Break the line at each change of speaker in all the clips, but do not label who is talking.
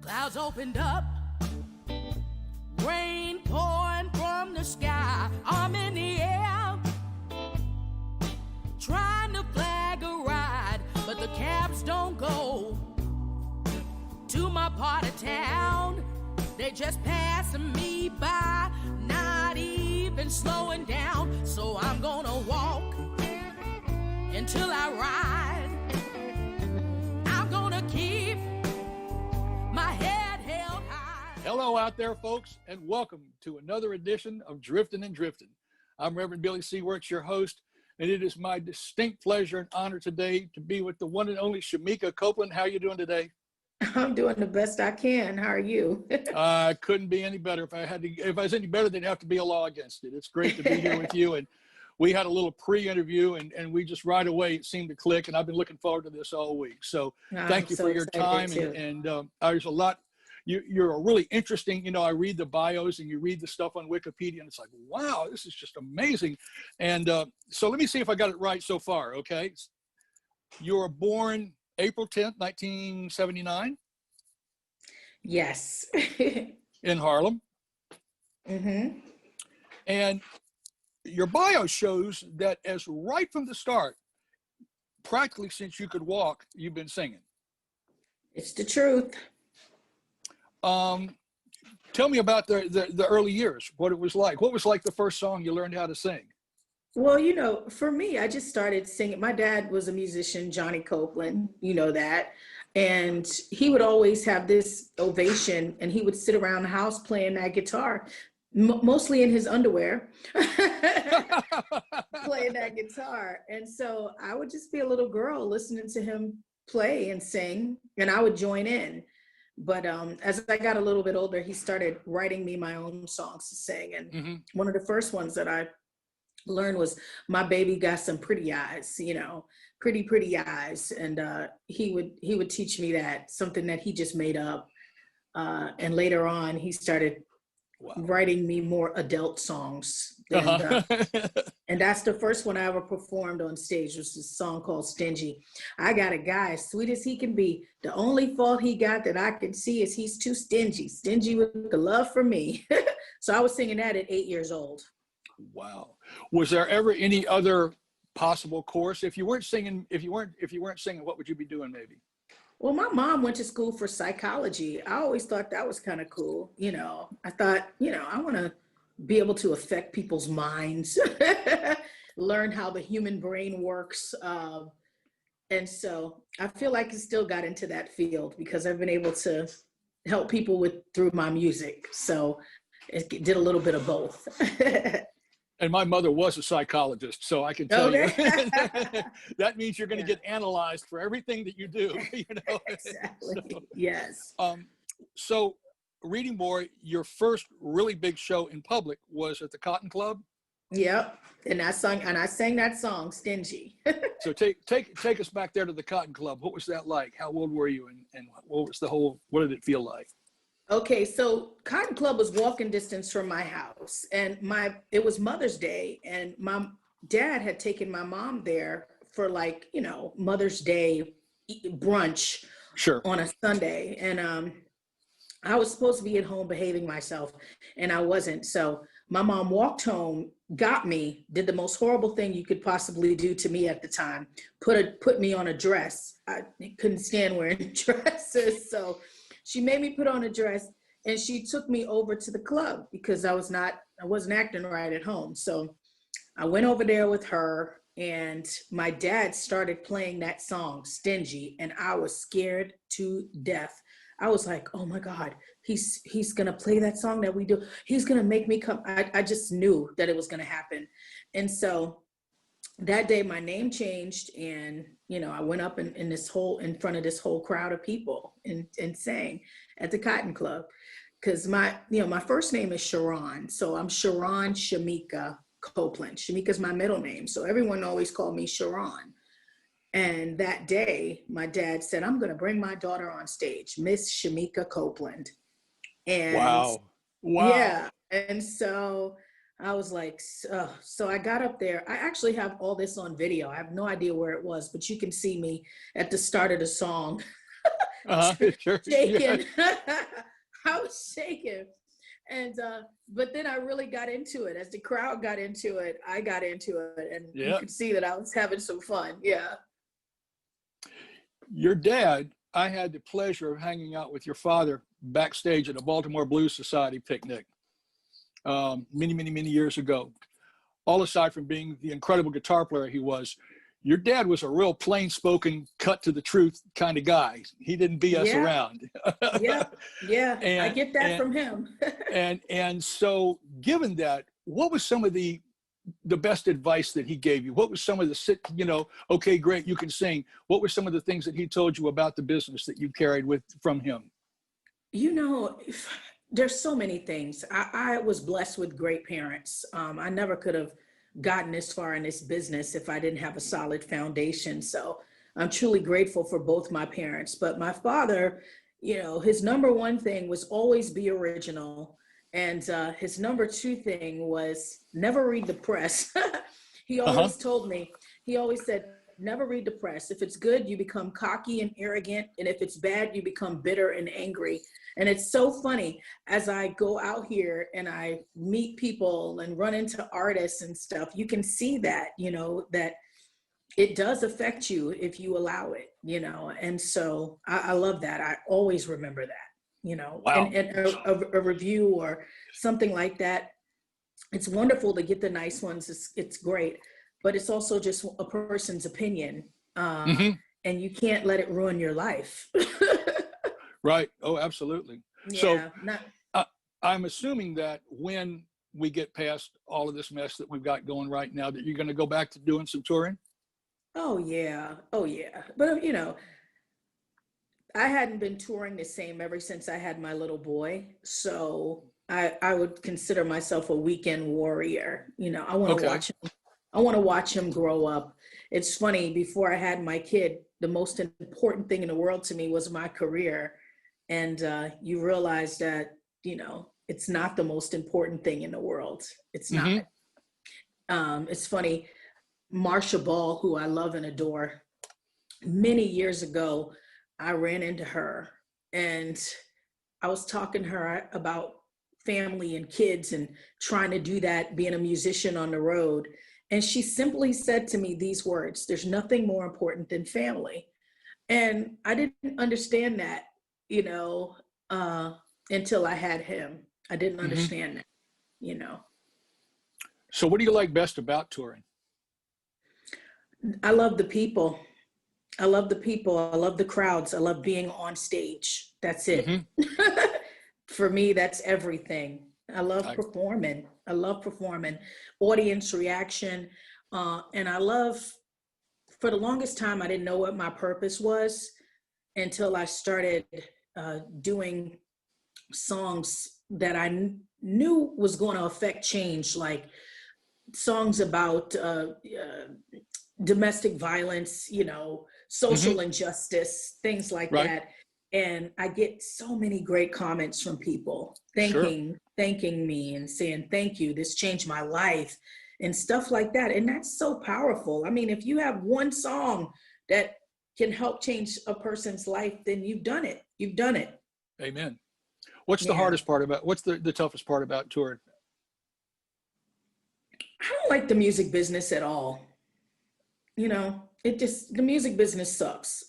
Clouds opened up, rain pouring from the sky. I'm in the air, trying to flag a ride, but the cabs don't go to my part of town. They just passing me by, not even slowing down. So I'm gonna walk until I ride. I'm gonna keep my head held high.
Hello out there, folks, and welcome to another edition of Driftin' and Driftin'. I'm Reverend Billy C. Wirtz, your host, and it is my distinct pleasure and honor today to be with the one and only Shemekia Copeland. How are you doing today?
I'm doing the best I can. How are you?
Couldn't be any better. If I was any better, there'd have to be a law against it. It's great to be here with you. And we had a little pre-interview, and we just right away it seemed to click. And I've been looking forward to this all week. So thank you for your time. And there's a lot. You're a really interesting. I read the bios and you read the stuff on Wikipedia, and it's like, wow, this is just amazing. And so let me see if I got it right so far. Okay, you were born April 10th, 1979.
Yes.
In Harlem.
Mm-hmm.
And your bio shows that as right from the start, practically since you could walk, you've been singing.
It's the truth.
Tell me about the early years, what it was like. What was like the first song you learned how to sing?
Well, for me, I just started singing. My dad was a musician, Johnny Copeland, you know that. And he would always have this ovation, and he would sit around the house playing that guitar, mostly in his underwear, playing that guitar. And so I would just be a little girl listening to him play and sing, and I would join in. But as I got a little bit older, he started writing me my own songs to sing. And one of the first ones that I learned was "My Baby Got Some Pretty Eyes," pretty eyes. And he would teach me that, something that he just made up. And later on, he started writing me more adult songs. And that's the first one I ever performed on stage, was this song called "Stingy." I got a guy as sweet as he can be. The only fault he got that I can see is he's too stingy with the love for me. So I was singing that at 8 years old.
Wow. Was there ever any other possible course? If you weren't singing, what would you be doing maybe?
Well, my mom went to school for psychology. I always thought that was kind of cool. I thought, I want to be able to affect people's minds, learn how the human brain works. And so I feel like I still got into that field because I've been able to help people through my music. So it did a little bit of both.
And my mother was a psychologist, so I can tell you that means you're going to get analyzed for everything that you do.
Exactly. So, yes.
So reading more, your first really big show in public was at the Cotton Club.
Yep. And I sang that song, "Stingy."
So take us back there to the Cotton Club. What was that like? How old were you, and what did it feel like?
Okay, so Cotton Club was walking distance from my house, and it was Mother's Day, and my dad had taken my mom there for Mother's Day brunch on a Sunday. And I was supposed to be at home behaving myself, and I wasn't. So my mom walked home, got me, did the most horrible thing you could possibly do to me at the time, put me on a dress. I couldn't stand wearing dresses, so she made me put on a dress, and she took me over to the club because I wasn't acting right at home. So I went over there with her, and my dad started playing that song, "Stingy," and I was scared to death. I was like, oh my God, he's gonna play that song that we do. He's gonna make me come. I just knew that it was gonna happen. And so that day my name changed, and I went up in front of this whole crowd of people and sang at the Cotton Club, because my first name is Sharon, so I'm Sharon Shemekia Copeland. Shemeka's my middle name, so everyone always called me Sharon. And that day my dad said, "I'm going to bring my daughter on stage, Miss Shemekia Copeland." And
wow.
Yeah, and so I was like, so I got up there. I actually have all this on video. I have no idea where it was, but you can see me at the start of the song
Sure.
shaking.
Yeah.
I was shaking. And but then I really got into it. As the crowd got into it, I got into it, and you
Yeah.
could see that I was having some fun. Yeah.
Your dad, I had the pleasure of hanging out with your father backstage at a Baltimore Blues Society picnic many years ago. All aside from being the incredible guitar player he was, your dad was a real plain-spoken, cut-to-the-truth kind of guy. He didn't BS
Yeah.
around.
Yeah. Yeah. I
And,
get that
and,
from him.
and so given that, what was some of the best advice that he gave you? What was some of the, okay, great, you can sing. What were some of the things that he told you about the business that you carried from him?
There's so many things. I was blessed with great parents. I never could have gotten this far in this business if I didn't have a solid foundation. So I'm truly grateful for both my parents. But my father, his number one thing was always be original. And his number two thing was never read the press. He always told me, he always said, never read the press. If it's good, you become cocky and arrogant. And if it's bad, you become bitter and angry. And it's so funny, as I go out here and I meet people and run into artists and stuff, you can see that, that it does affect you if you allow it, and so I love that. I always remember that,
Wow.
and a review or something like that. It's wonderful to get the nice ones. It's great, but it's also just a person's opinion, and you can't let it ruin your life.
Right. Oh, absolutely.
Yeah,
So I'm assuming that when we get past all of this mess that we've got going right now, that you're going to go back to doing some touring?
Oh yeah. But I hadn't been touring the same ever since I had my little boy. So I would consider myself a weekend warrior. I want to watch him. I want to watch him grow up. It's funny, before I had my kid, the most important thing in the world to me was my career. And you realize that, it's not the most important thing in the world. It's not. It's funny, Marsha Ball, who I love and adore, many years ago, I ran into her and I was talking to her about family and kids and trying to do that, being a musician on the road. And she simply said to me these words: there's nothing more important than family. And I didn't understand that, until I had him. I didn't understand that,
So what do you like best about touring?
I love the people. I love the people. I love the crowds. I love being on stage. That's it. For me, that's everything. I love performing. I love performing. Audience reaction. And I love, for the longest time, I didn't know what my purpose was until I started doing songs that I knew was going to affect change, like songs about domestic violence, social injustice, things like that. And I get so many great comments from people thanking me and saying, thank you, this changed my life and stuff like that. And that's so powerful. I mean, if you have one song that can help change a person's life, then you've done it. You've done it.
Amen. What's the hardest part what's the toughest part about touring?
I don't like the music business at all. The music business sucks.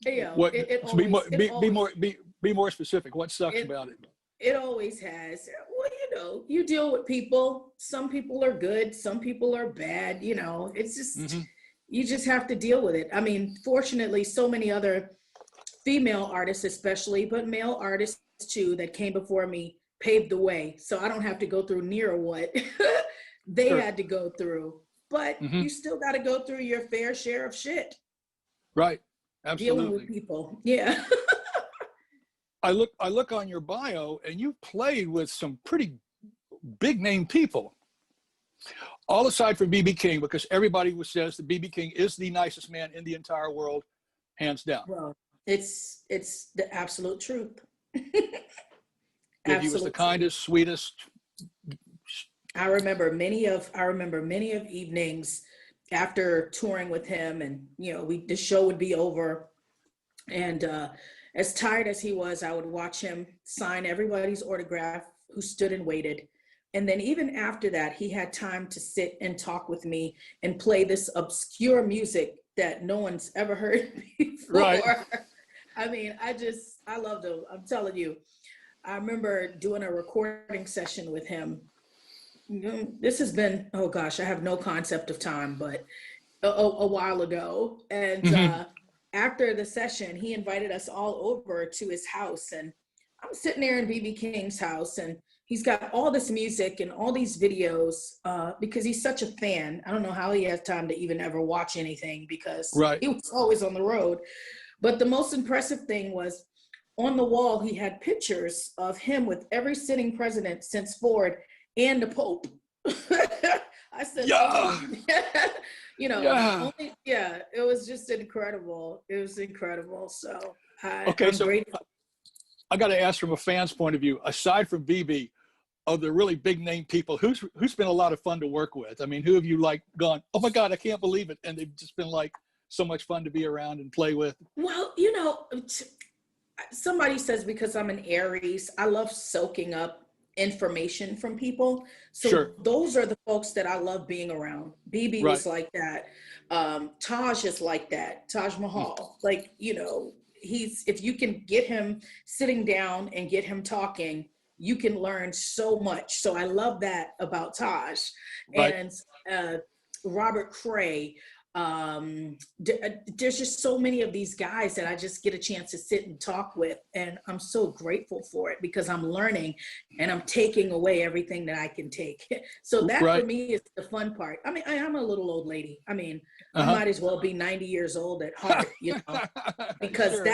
Be more specific. What sucks about it?
It always has. Well, you deal with people. Some people are good. Some people are bad. It's just, you just have to deal with it. I mean, fortunately, so many other female artists, especially, but male artists too, that came before me paved the way. So I don't have to go through near what they had to go through. But you still got to go through your fair share of shit.
Right. Absolutely.
Dealing with people. Yeah.
I look on your bio and you've played with some pretty big name people. All aside from B.B. King, because everybody says that B.B. King is the nicest man in the entire world, hands down.
Well, it's the absolute truth.
He was the kindest, sweetest.
I remember many of evenings after touring with him, and the show would be over, And as tired as he was, I would watch him sign everybody's autograph who stood and waited. And then even after that, he had time to sit and talk with me and play this obscure music that no one's ever heard before.
Right.
I mean, I loved him. I'm telling you. I remember doing a recording session with him. This has been, oh gosh, I have no concept of time, but a while ago. And after the session, he invited us all over to his house. And I'm sitting there in B.B. King's house, and he's got all this music and all these videos because he's such a fan. I don't know how he has time to even ever watch anything because he was always on the road. But the most impressive thing was on the wall, he had pictures of him with every sitting president since Ford and the Pope. I said, it was just incredible. It was incredible. So I'm grateful.
I got to ask from a fan's point of view, aside from BB, of the really big name people, who's been a lot of fun to work with? I mean, who have you like gone, oh my God, I can't believe it. And they've just been like so much fun to be around and play with.
Well, somebody says because I'm an Aries, I love soaking up information from people. So those are the folks that I love being around. BB was like that. Taj is like that. Taj Mahal, like, if you can get him sitting down and get him talking, you can learn so much. So I love that about Taj. And Robert Cray. There's just so many of these guys that I just get a chance to sit and talk with, and I'm so grateful for it because I'm learning and I'm taking away everything that I can take. So that for me is the fun part. I mean, I'm a little old lady. I mean, I might as well be 90 years old at heart, because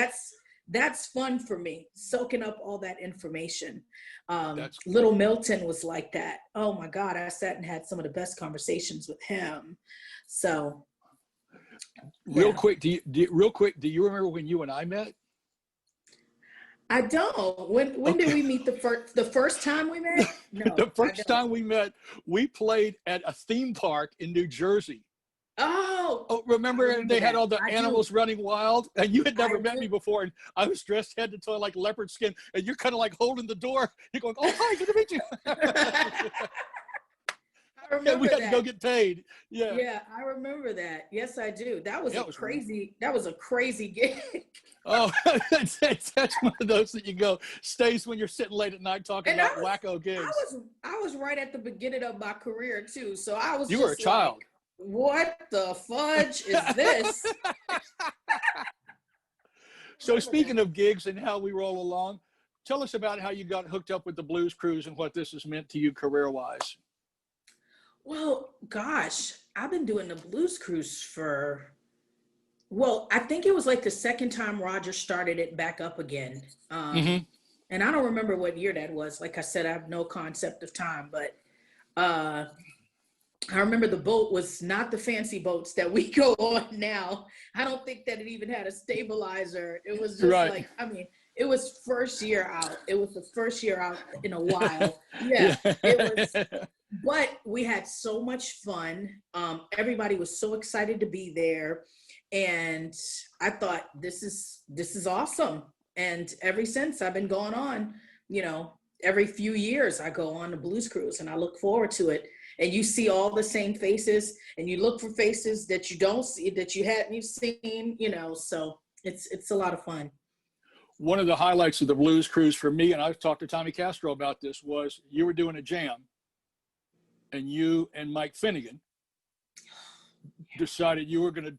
that's fun for me, soaking up all that information. Little Milton was like that. Oh my God, I sat and had some of the best conversations with him. So
real quick, do you remember when you and I met?
I don't. When did we meet the first time we met? No,
the first time we met, we played at a theme park in New Jersey. Oh, remember they had all the animals running wild, and you had never met me before, and I was dressed head to toe like leopard skin, and you're kind of like holding the door. You're going, oh, hi, good to meet you.
I remember
we had
that.
to go get paid.
Yeah, I remember that. Yes, I do. That was a crazy gig.
Oh, that's one of those that you go, stays when you're sitting late at night talking about wacko gigs.
I was right at the beginning of my career too, so I was.
You were a child.
Like, what the fudge is this?
So speaking of gigs and how we roll along, tell us about how you got hooked up with the Blues Cruise and what this has meant to you career-wise.
Well, gosh, I've been doing the Blues Cruise I think it was like the second time Roger started it back up again. And I don't remember what year that was. Like I said, I have no concept of time, but I remember the boat was not the fancy boats that we go on now. I don't think that it even had a stabilizer. It was just it was first year out. It was the first year out in a while. It was. But we had so much fun. Everybody was so excited to be there. And I thought, this is awesome. And ever since I've been going on, every few years I go on the Blues Cruise and I look forward to it. And you see all the same faces and you look for faces that you don't see, that you hadn't seen, so it's a lot of fun.
One of the highlights of the Blues Cruise for me, and I've talked to Tommy Castro about this, was you were doing a jam. And you and Mike Finnegan decided you were going to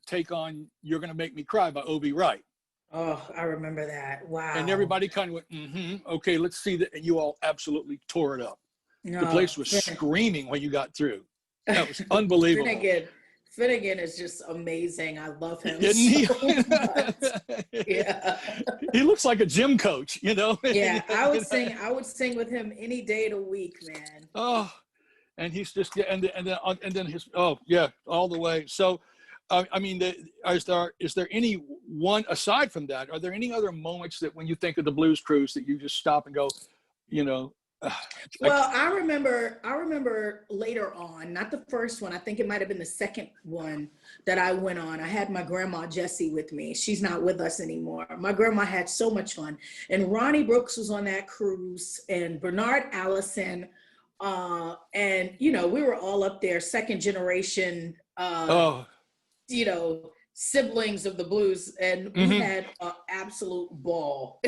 You're Going to Make Me Cry by O.B. Wright.
Oh, I remember that. Wow.
And everybody kind of went, okay, let's see that. And you all absolutely tore it up. The place was screaming when you got through. That was unbelievable.
Finnegan is just amazing. I love him.
Isn't he?
So much. Yeah.
He looks like a gym coach,
Yeah, I would sing with him any day of the week, man.
Oh, and he's just, and then his, all the way. So, I mean, is there any one, aside from that, are there any other moments that when you think of the Blues Cruise that you just stop and go,
Well, I remember later on, not the first one. I think it might have been the second one that I went on. I had my grandma Jessie with me. She's not with us anymore. My grandma had so much fun. And Ronnie Brooks was on that cruise, and Bernard Allison. And, you know, we were all up there, second generation, you know, siblings of the blues. And we had an absolute ball.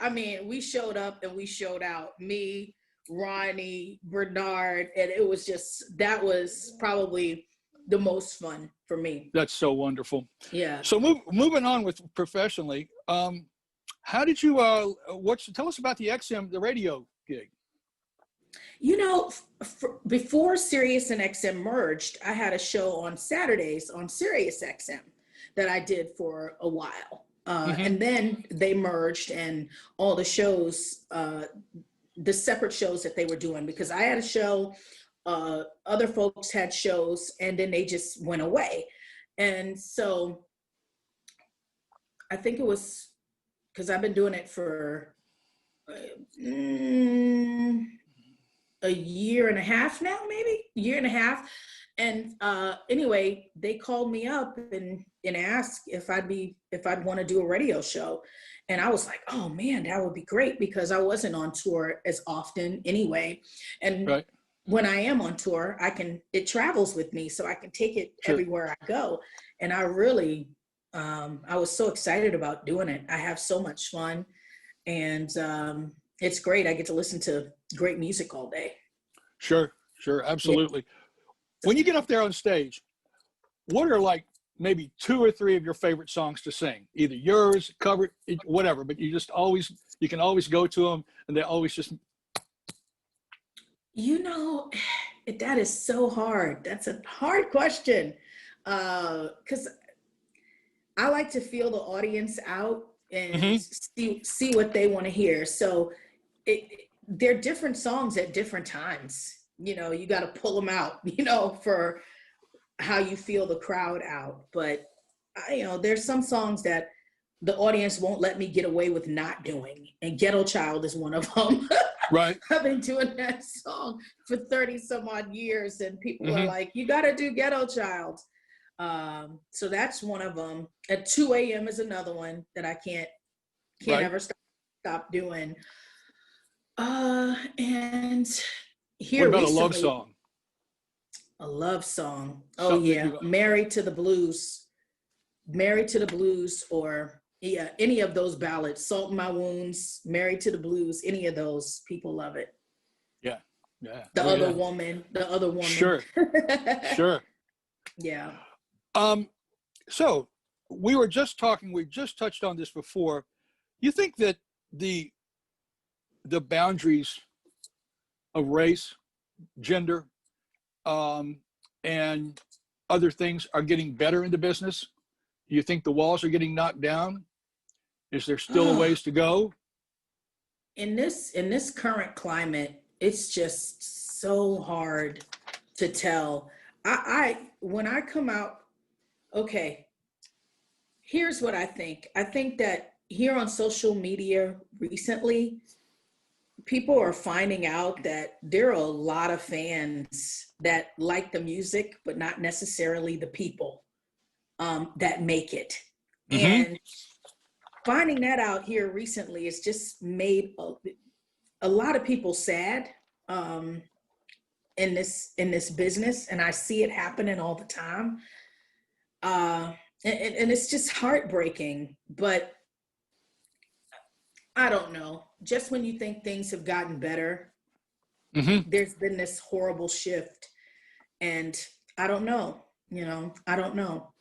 I mean, we showed up and we showed out. Me, Ronnie, Bernard, and it was just, that was probably the most fun for me.
That's so wonderful.
Yeah.
So moving on with professionally, how did you, tell us about the XM, the radio gig.
You know, before Sirius and XM merged, I had a show on Saturdays on Sirius XM that I did for a while. And then they merged, and all the shows, the separate shows that they were doing, because I had a show, other folks had shows, and then they just went away. And so I think it was, because I've been doing it for a year and a half now, maybe a year and a half. And anyway, they called me up and asked if I'd want to do a radio show. And I was like, oh man, that would be great, because I wasn't on tour as often anyway. And when I am on tour, it travels with me, so I can take it everywhere I go. And I really, I was so excited about doing it. I have so much fun, and it's great. I get to listen to great music all day. Sure,
Absolutely. Yeah. When you get up there on stage, what are like maybe 2 or 3 of your favorite songs to sing? Either yours, covered, whatever, but you can always go to them, and they always just.
You know, that is so hard. That's a hard question, because I like to feel the audience out and see what they want to hear. So they're different songs at different times. You know, you got to pull them out, you know, for how you feel the crowd out. But, you know, there's some songs that the audience won't let me get away with not doing. And Ghetto Child is one of them.
Right.
I've been doing that song for 30 some odd years, and people are like, you got to do Ghetto Child. So that's one of them. At 2 a.m. is another one that I can't ever stop doing. And here,
what about a love song?
A love song. Oh, yeah. Married to the Blues, or any of those ballads. Salt in My Wounds, Married to the Blues, any of those. People love it.
Yeah.
The other woman.
Sure.
Yeah.
So we just touched on this before. You think that the boundaries of race, gender, and other things are getting better in the business? Do you think the walls are getting knocked down? Is there still a ways to go?
In this current climate, it's just so hard to tell. When I come out, okay, here's what I think. I think that here on social media recently, people are finding out that there are a lot of fans that like the music, but not necessarily the people that make it. And finding that out here recently has just made a lot of people sad in this business, and I see it happening all the time. And it's just heartbreaking, but I don't know. Just when you think things have gotten better, there's been this horrible shift, and I don't know. You know, I don't know.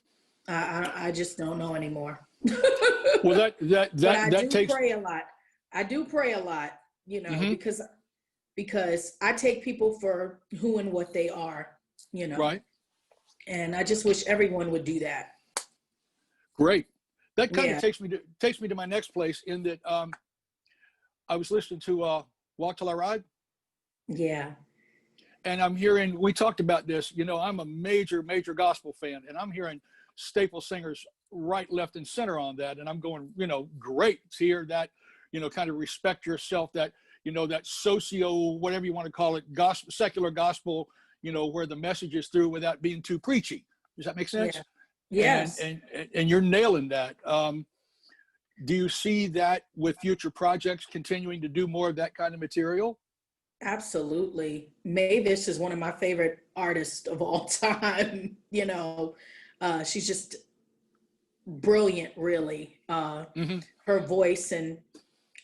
I just don't know anymore.
Well, that takes.
Pray a lot. I do pray a lot. You know, because I take people for who and what they are. You know,
right.
And I just wish everyone would do that.
Great. That kind of takes me to my next place, in that I was listening to Walk Till I Ride.
Yeah.
And I'm hearing, we talked about this, you know, I'm a major gospel fan, and I'm hearing staple singers right, left, and center on that. And I'm going, you know, great to hear that, you know, kind of respect yourself, that, you know, that socio, whatever you want to call it, gospel, secular gospel, you know, where the message is through without being too preachy. Does that make sense?
Yeah. Yes.
And you're nailing that. Do you see that with future projects continuing to do more of that kind of material?
Absolutely. Mavis is one of my favorite artists of all time. You know, she's just brilliant, really. Her voice and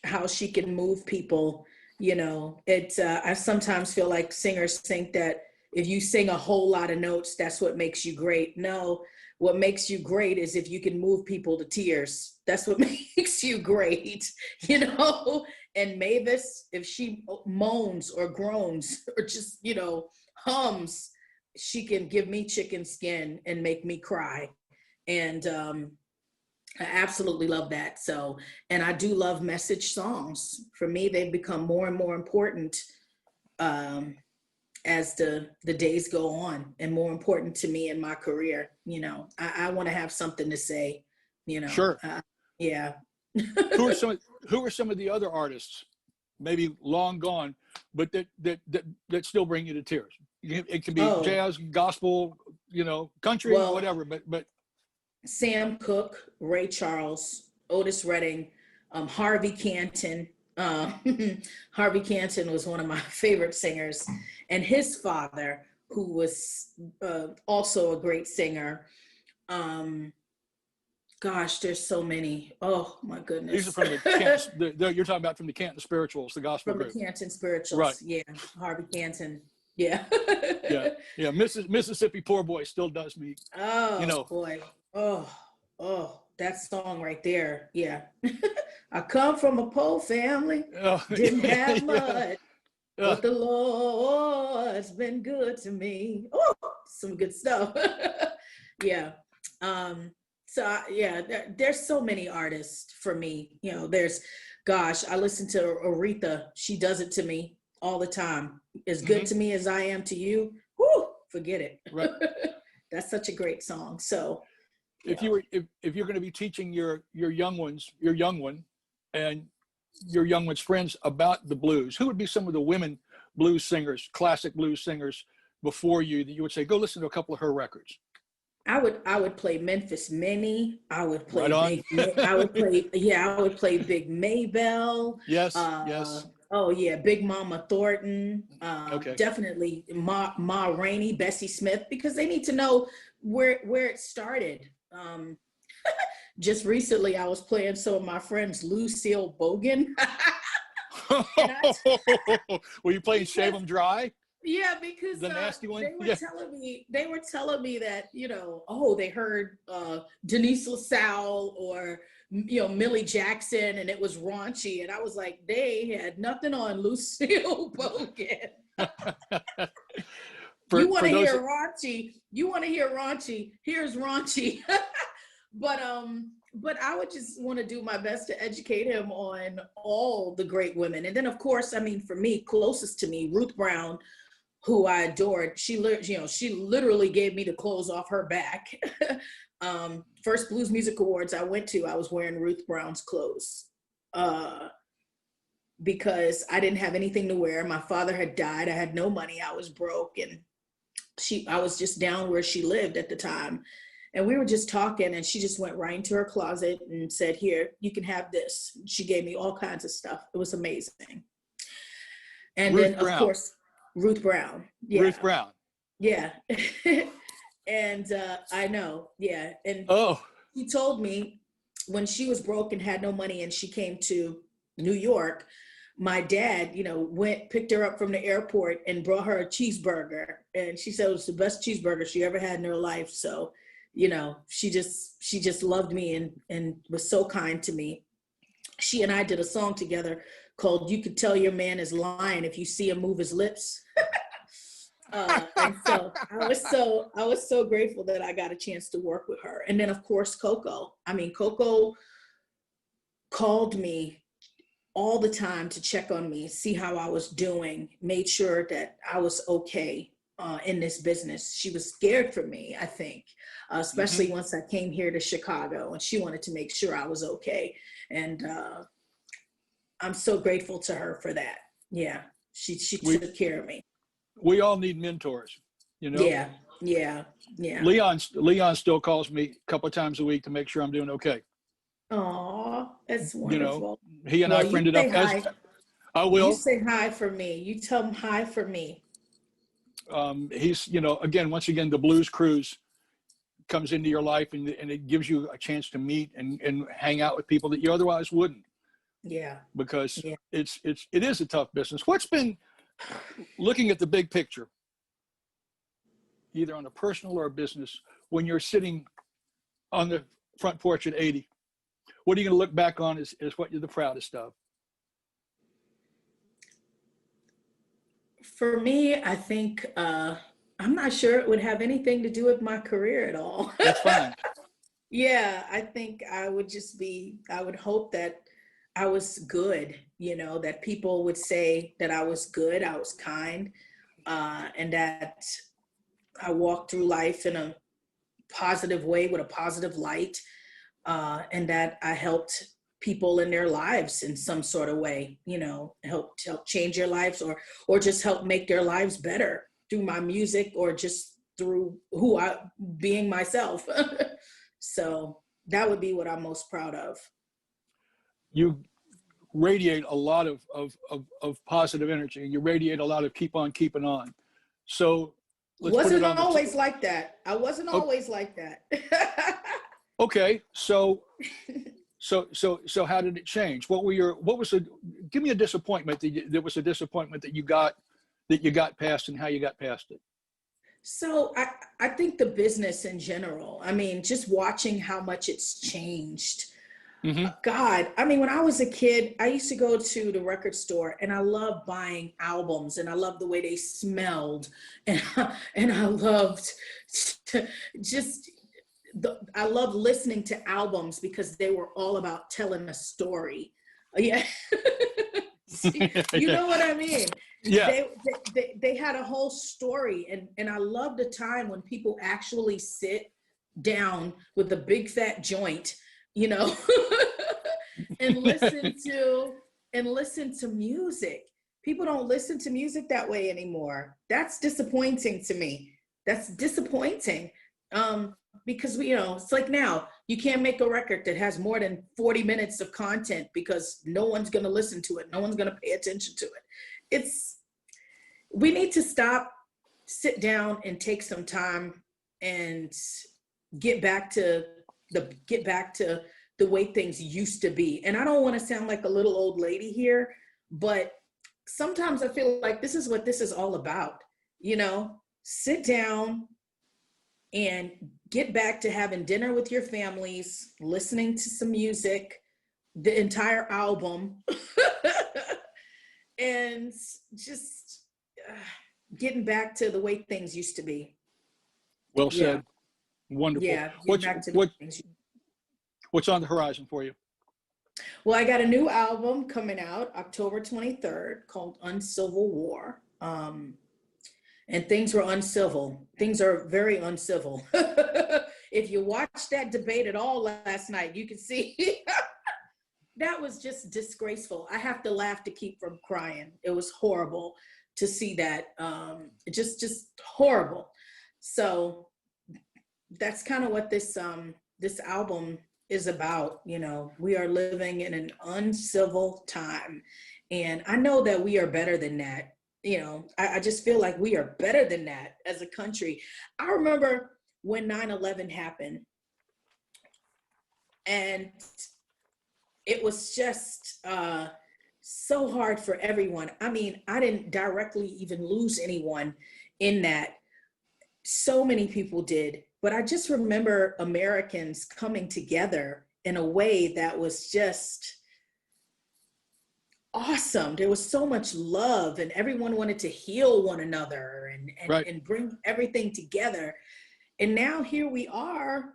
how she can move people, you know, I sometimes feel like singers think that if you sing a whole lot of notes, that's what makes you great. No, what makes you great is if you can move people to tears. That's what makes you great, you know? And Mavis, if she moans or groans or just, you know, hums, she can give me chicken skin and make me cry. And I absolutely love that. So, and I do love message songs. For me, they've become more and more important as the days go on, and more important to me in my career. You know, I want to have something to say, you know.
Sure.
Yeah.
Who are some of the other artists, maybe long gone, but that still bring you to tears? It can be jazz, gospel, you know, country, whatever, but
Sam Cooke, Ray Charles, Otis Redding, Harvey Canton. Harvey Canton was one of my favorite singers, and his father, who was also a great singer. Gosh, there's so many. Oh my goodness.
These are from the Canton, you're talking about from the Canton Spirituals, the gospel
from
group.
The Canton Spirituals,
right?
Yeah, Harvey Canton. Yeah.
yeah. Mississippi Poor Boy still does me.
Oh,
you know.
Boy. Oh, that song right there. Yeah. I come from a poor family, didn't have much, but the Lord's been good to me. Oh, some good stuff. Yeah. So yeah, there's so many artists for me. You know, I listen to Aretha. She does it to me all the time. As good to me as I am to you. Whoo, forget it.
Right.
That's such a great song. So
if you're going to be teaching your young one and your young one's friends about the blues, who would be some of the women blues singers, classic blues singers before you that you would say, go listen to a couple of her records?
I would play Memphis Minnie. I would play
right
I would play Big Maybelle.
Yes. Yes.
Oh yeah, Big Mama Thornton.
Okay.
Definitely Ma Rainey, Bessie Smith, because they need to know where it started. Just recently, I was playing some of my friends Lucille Bogan.
Were you playing Shave 'Em Dry?
Yeah, because
the nasty one.
They were telling me that, you know, they heard Denise LaSalle or, you know, Millie Jackson, and it was raunchy, and I was like, they had nothing on Lucille Bogan. You want to hear raunchy? You want to hear raunchy? Here's raunchy. But I would just want to do my best to educate him on all the great women, and then of course, I mean, for me, closest to me, Ruth Brown, who I adored. She literally gave me the clothes off her back. First Blues Music Awards I went to, I was wearing Ruth Brown's clothes because I didn't have anything to wear. My father had died. I had no money. I was broke, and I was just down where she lived at the time. And we were just talking, and she just went right into her closet and said, here, you can have this. She gave me all kinds of stuff. It was amazing. And
Ruth
then,
Brown.
Of course, Ruth Brown. Yeah.
Ruth Brown.
Yeah. And I know. Yeah. And he told me when she was broke and had no money and she came to New York, my dad, you know, picked her up from the airport and brought her a cheeseburger. And she said it was the best cheeseburger she ever had in her life. So, you know, she just loved me and was so kind to me. She and I did a song together called "You Could Tell Your Man Is Lying If You See Him Move His Lips." And so I was so grateful that I got a chance to work with her. And then of course, Coco. I mean, Coco called me all the time to check on me, see how I was doing, made sure that I was okay in this business. She was scared for me, I think, especially once I came here to Chicago, and she wanted to make sure I was okay. And I'm so grateful to her for that. Yeah. She took care of me.
We all need mentors, you know?
Yeah. Yeah. Yeah.
Leon still calls me a couple of times a week to make sure I'm doing okay.
Oh, that's
You know,
wonderful.
he and
Well,
I
you
friended
say
up as
hi.
I
You
will.
say hi for me. You tell him hi for me.
He's, you know, once again, the Blues Cruise comes into your life, and it gives you a chance to meet and hang out with people that you otherwise wouldn't.
Yeah.
Because
Yeah.
it is a tough business. What's been, looking at the big picture, either on a personal or a business, when you're sitting on the front porch at 80, what are you going to look back on as what you're the proudest of?
For me, I think I'm not sure it would have anything to do with my career at all.
That's fine.
Yeah, I think I would hope that I was good, you know, that people would say that I was good, I was kind, and that I walked through life in a positive way with a positive light, and that I helped people in their lives in some sort of way, you know, help change their lives or just help make their lives better through my music or just through being myself. So that would be what I'm most proud of.
You radiate a lot of positive energy. You radiate a lot of keep on keeping on. So let's put it on
always like that. I wasn't always like that.
Okay, so how did it change? Give me a disappointment that was a disappointment that you got past, and how you got past it.
So I think the business in general, I mean, just watching how much it's changed. Mm-hmm. God, I mean, when I was a kid, I used to go to the record store and I loved buying albums and I loved the way they smelled. And I loved I loved listening to albums because they were all about telling a story. Yeah. You know what I mean?
Yeah.
They had a whole story, and I love the time when people actually sit down with a big fat joint, you know, and listen to music. People don't listen to music that way anymore. That's disappointing to me. That's disappointing. Because it's like now you can't make a record that has more than 40 minutes of content because no one's going to listen to it. No one's going to pay attention to it. We need to sit down and take some time and get back to the way things used to be. And I don't want to sound like a little old lady here, but sometimes I feel like this is what this is all about. You know, sit down and get back to having dinner with your families, listening to some music, the entire album, and just getting back to the way things used to be.
Well said. Yeah. Wonderful.
Yeah.
What's on the horizon for you?
Well, I got a new album coming out October 23rd called Uncivil War. And things were uncivil. Things are very uncivil. If you watched that debate at all last night, you can see that was just disgraceful. I have to laugh to keep from crying. It was horrible to see that. Just horrible. So that's kind of what this album is about. You know, we are living in an uncivil time, and I know that we are better than that. You know, I just feel like we are better than that as a country. I remember when 9/11 happened, and it was just so hard for everyone. I mean, I didn't directly even lose anyone in that. So many people did, but I just remember Americans coming together in a way that was just awesome. There was so much love, and everyone wanted to heal one another and bring everything together. And now here we are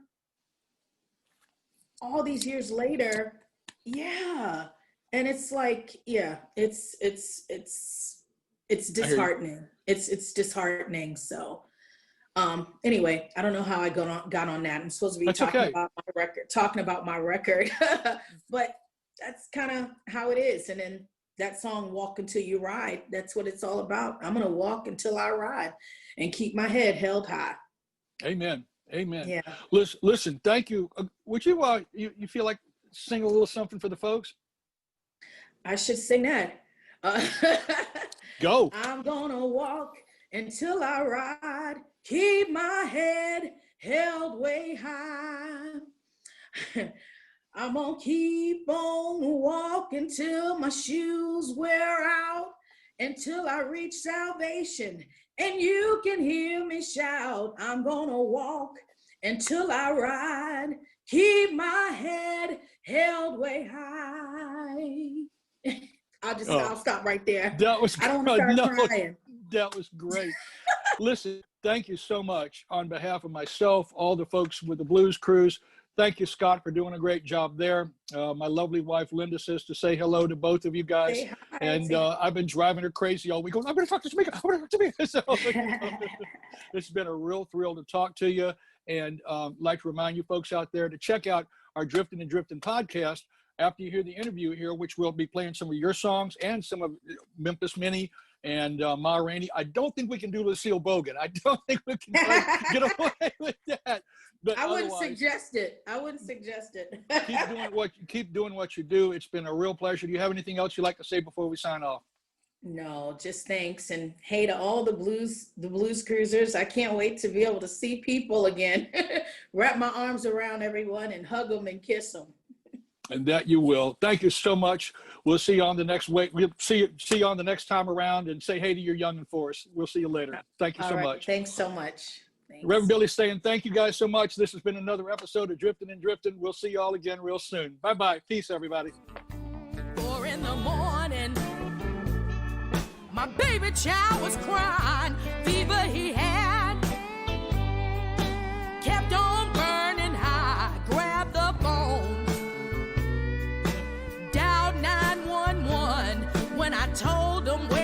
all these years later. Yeah. And it's like, yeah, it's disheartening. It's disheartening. So anyway, I don't know how I got on that. I'm supposed to be talking about my record, but that's kind of how it is. And then that song, Walk Until You Ride, that's what it's all about. I'm going to walk until I ride and keep my head held high.
Amen. Amen.
Yeah.
Listen, thank you. Would you, you feel like sing a little something for the folks?
I should sing that.
Go.
I'm gonna walk until I ride, keep my head held way high. I'm gonna keep on walking till my shoes wear out, until I reach salvation and you can hear me shout. I'm gonna walk until I ride, keep my head held way high. I'll stop right there.
That was,
I don't want to start crying.
That was great. Listen, thank you so much on behalf of myself, all the folks with the Blues Cruise. Thank you, Scott, for doing a great job there. My lovely wife, Linda, says to say hello to both of you guys.
Say hi,
and I've been driving her crazy all week. I'm going to talk to Shemekia. I'm going to talk to Shemekia. So it's been a real thrill to talk to you. And like to remind you folks out there to check out our Driftin' and Driftin' podcast after you hear the interview here, which we'll be playing some of your songs and some of Memphis Minnie and Ma Rainey. I don't think we can do Lucille Bogan. I don't think we can get away with that. But
I wouldn't suggest it.
Keep doing what you do. It's been a real pleasure. Do you have anything else you'd like to say before we sign off?
No, just thanks. And hey to all the blues cruisers. I can't wait to be able to see people again. Wrap my arms around everyone and hug them and kiss them.
And that you will. Thank you so much. We'll see you on the next week. We'll see you on the next time around, and say hey to your youngin' for us. We'll see you later. Thank you so much.
Thanks so much. Thanks.
Reverend Billy's saying thank you guys so much. This has been another episode of Driftin' and Driftin'. We'll see you all again real soon. Bye-bye. Peace, everybody.
4 in the morning, my baby child was crying, fever he had, kept on burning high, grabbed the phone, dialed 911 when I told them where